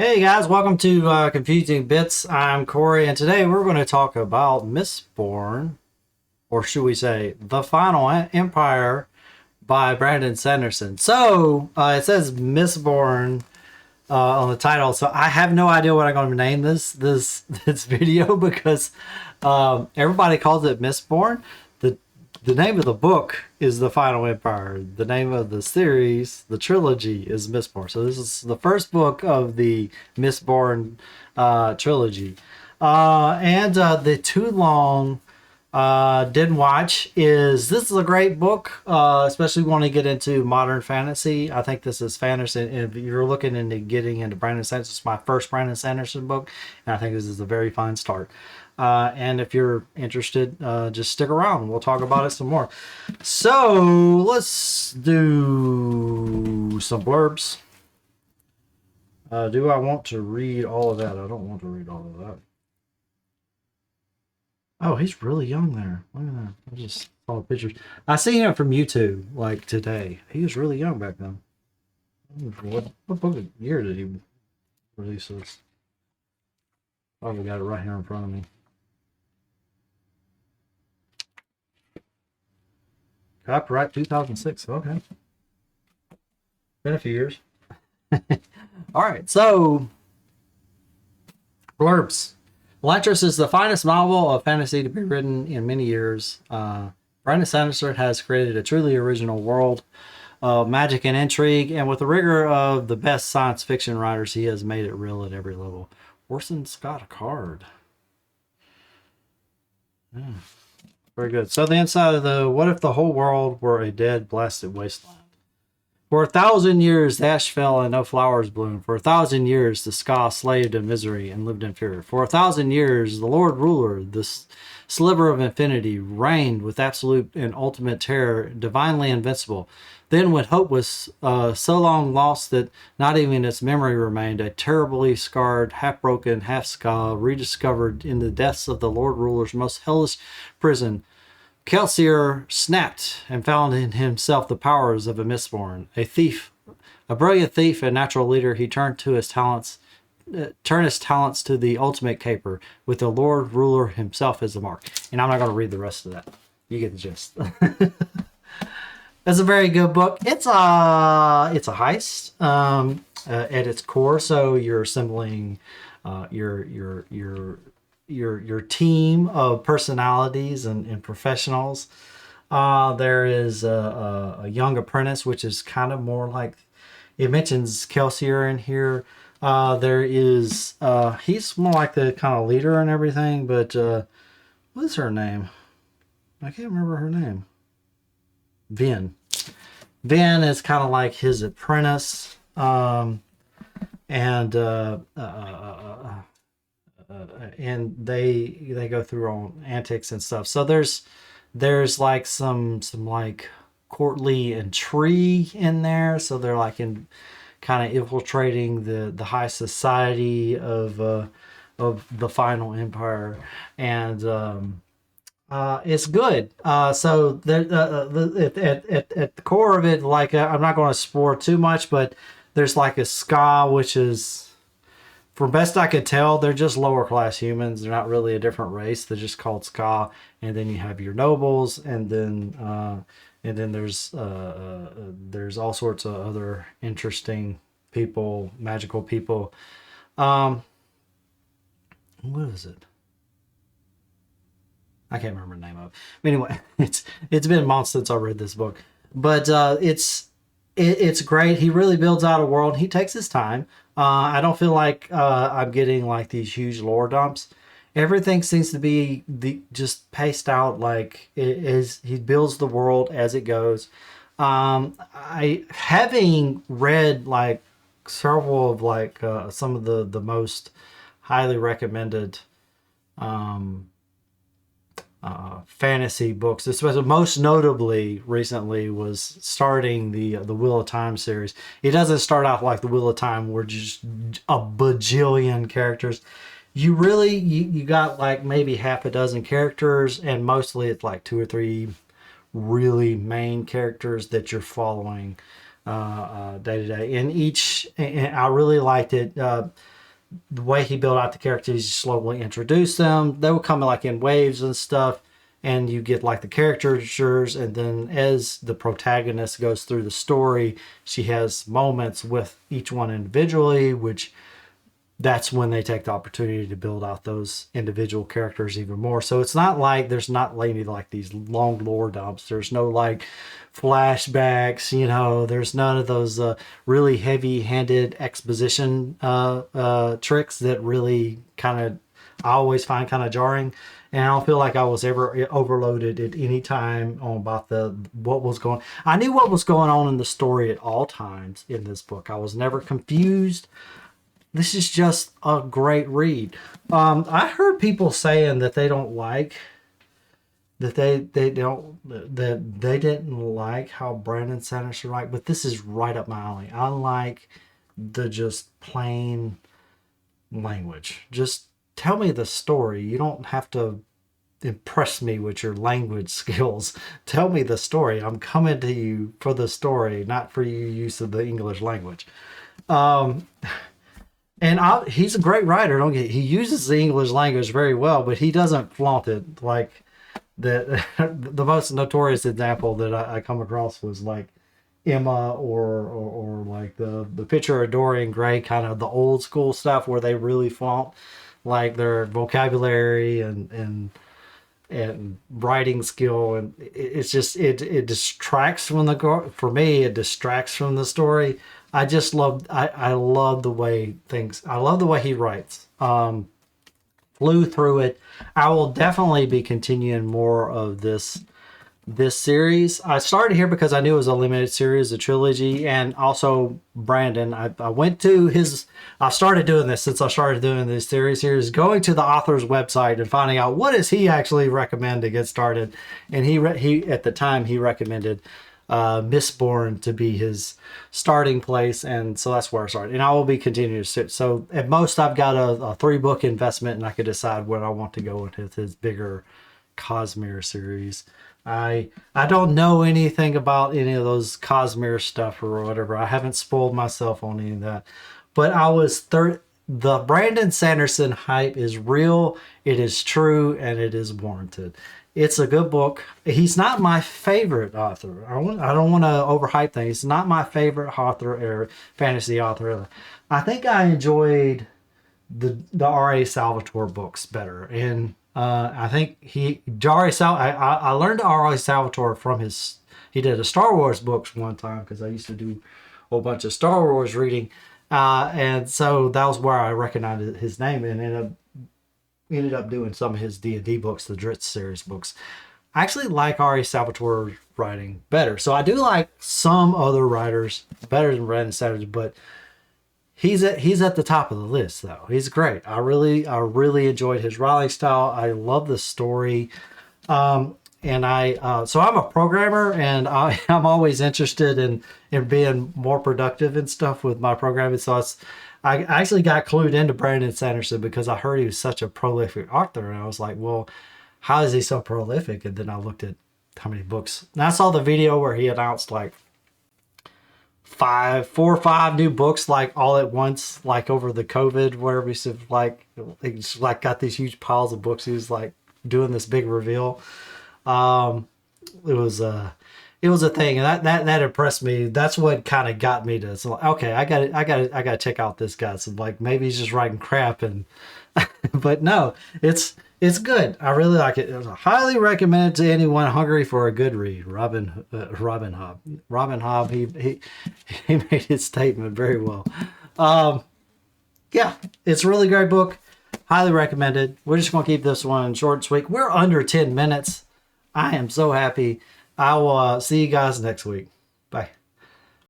Hey guys, welcome to Confusing Bits. I'm Corey, and today we're going to talk about Mistborn, or should we say, The Final Empire by Brandon Sanderson. So it says Mistborn on the title, so I have no idea what I'm going to name this video because everybody calls it Mistborn. The name of the book is The Final Empire. The name of the series, the trilogy, is Mistborn. So this is the first book of the Mistborn trilogy. And the too long didn't watch is this is a great book, especially when you get into modern fantasy. I think this is fantasy. If you're looking into getting into Brandon Sanderson, it's my first Brandon Sanderson book, and I think this is a very fine start. And if you're interested, just stick around. We'll talk about it some more. So let's do some blurbs. Do I want to read all of that? I don't want to read all of that. Oh, he's really young there. Look at that. I just saw pictures. I seen him from YouTube like today. He was really young back then. What book of year did he release this? Probably got it right here in front of me. Copyright 2006. Okay. Been a few years. All right. So, blurbs. Elantris is the finest novel of fantasy to be written in many years. Brandon Sanderson has created a truly original world of magic and intrigue, and with the rigor of the best science fiction writers, he has made it real at every level. Orson's got a card. Yeah. Very good. So the inside of the, what if the whole world were a dead, blasted wasteland? For 1,000 years the ash fell and no flowers bloomed. For 1,000 years the sky slaved in misery and lived in fear. For 1,000 years the Lord Ruler, this sliver of infinity, reigned with absolute and ultimate terror, divinely invincible. Then when hope was so long lost that not even its memory remained, a terribly scarred, half-broken, half-scar rediscovered in the depths of the Lord Ruler's most hellish prison, Kelsier snapped and found in himself the powers of a Mistborn. A thief, a brilliant thief and natural leader, he turned his talents to the ultimate caper, with the Lord Ruler himself as the mark. And I'm not going to read the rest of that. You get the gist. It's a very good book. It's a heist at its core. So you're assembling your team of personalities and professionals. There is a young apprentice, which is kind of more like, it mentions Kelsier in here. There is he's more like the kind of leader and everything, but what is her name? I can't remember her name. Vin is kind of like his apprentice, and they go through all antics and stuff. So there's like some like courtly intrigue in there. So they're like in kind of infiltrating the high society of the Final Empire, and it's good. So there, at the core of it, like I'm not going to spoil too much, but there's like a ska, which is, from best I could tell, they're just lower class humans. They're not really a different race. They're just called ska. And then you have your nobles, and then there's all sorts of other interesting people, magical people. What is it? I can't remember the name of it. But anyway, it's been months since I read this book, but it's great. He really builds out a world. He takes his time. I don't feel like I'm getting like these huge lore dumps. Everything seems to be just paced out like it is. He builds the world as it goes. I having read like several of like some of the most highly recommended fantasy books, especially most notably recently was starting the Wheel of Time series. It doesn't start off like the Wheel of Time where just a bajillion characters. You really you got like maybe half a dozen characters, and mostly it's like two or three really main characters that you're following. day to day. And I really liked it. The way he built out the characters, he slowly introduced them. They would come like in waves and stuff, and you get like the caricatures. And then as the protagonist goes through the story, she has moments with each one individually, which that's when they take the opportunity to build out those individual characters even more. So it's not like there's not maybe like these long lore dumps. There's no like flashbacks, there's none of those really heavy handed exposition tricks that really kind of, I always find kind of jarring. And I don't feel like I was ever overloaded at any time on about what was going. I knew what was going on in the story at all times in this book. I was never confused. This is just a great read. I heard people saying that they don't like that they didn't like how Brandon Sanderson writes, but this is right up my alley. I like the just plain language. Just tell me the story. You don't have to impress me with your language skills. Tell me the story. I'm coming to you for the story, not for your use of the English language. And he's a great writer. He uses the English language very well, but he doesn't flaunt it. Like the most notorious example that I come across was like Emma or like the picture of Dorian Gray, kind of the old school stuff where they really flaunt like their vocabulary and writing skill, and it's just it distracts from for me. It distracts from the story. I just love I love the way he writes. Flew through it. I will definitely be continuing more of this series. I started here because I knew it was a limited series, a trilogy, and also Brandon. I started doing this since I started doing this series, going to the author's website and finding out what does he actually recommend to get started. And he at the time he recommended Mistborn to be his starting place, and so that's where I started. And I will be continuing to sit. So at most, I've got a 3-book investment, and I could decide where I want to go with his bigger Cosmere series. I don't know anything about any of those Cosmere stuff or whatever. I haven't spoiled myself on any of that, but the Brandon Sanderson hype is real. It is true, and it is warranted. It's a good book. He's not my favorite author. I don't want to overhype things. He's not my favorite author or fantasy author. I think I enjoyed the R.A. Salvatore books better. And I think I learned R.A. Salvatore from he did a Star Wars books one time because I used to do a whole bunch of Star Wars reading. And so that was where I recognized his name, and ended up doing some of his D&D books, the Dritz series books. I actually like R.A. Salvatore's writing better. So I do like some other writers better than Brandon Sanderson, but he's at the top of the list though. He's great. I really enjoyed his writing style. I love the story. So I'm a programmer, and I'm always interested in being more productive and stuff with my programming. So I actually got clued into Brandon Sanderson because I heard he was such a prolific author, and I was like, well, how is he so prolific? And then I looked at how many books. And I saw the video where he announced like 4 or 5 new books like all at once, like over the COVID, where we said like he just like got these huge piles of books. He was like doing this big reveal. It was a thing, and that impressed me. That's what kind of got me to, so okay, I got to check out this guy. So like maybe he's just writing crap, and but no, it's good. I really like it. I highly recommend it to anyone hungry for a good read. Robin Hobb. He made his statement very well. Yeah, it's a really great book. Highly recommended. We're just gonna keep this one short and sweet. We're under 10 minutes. I am so happy. I will see you guys next week. Bye.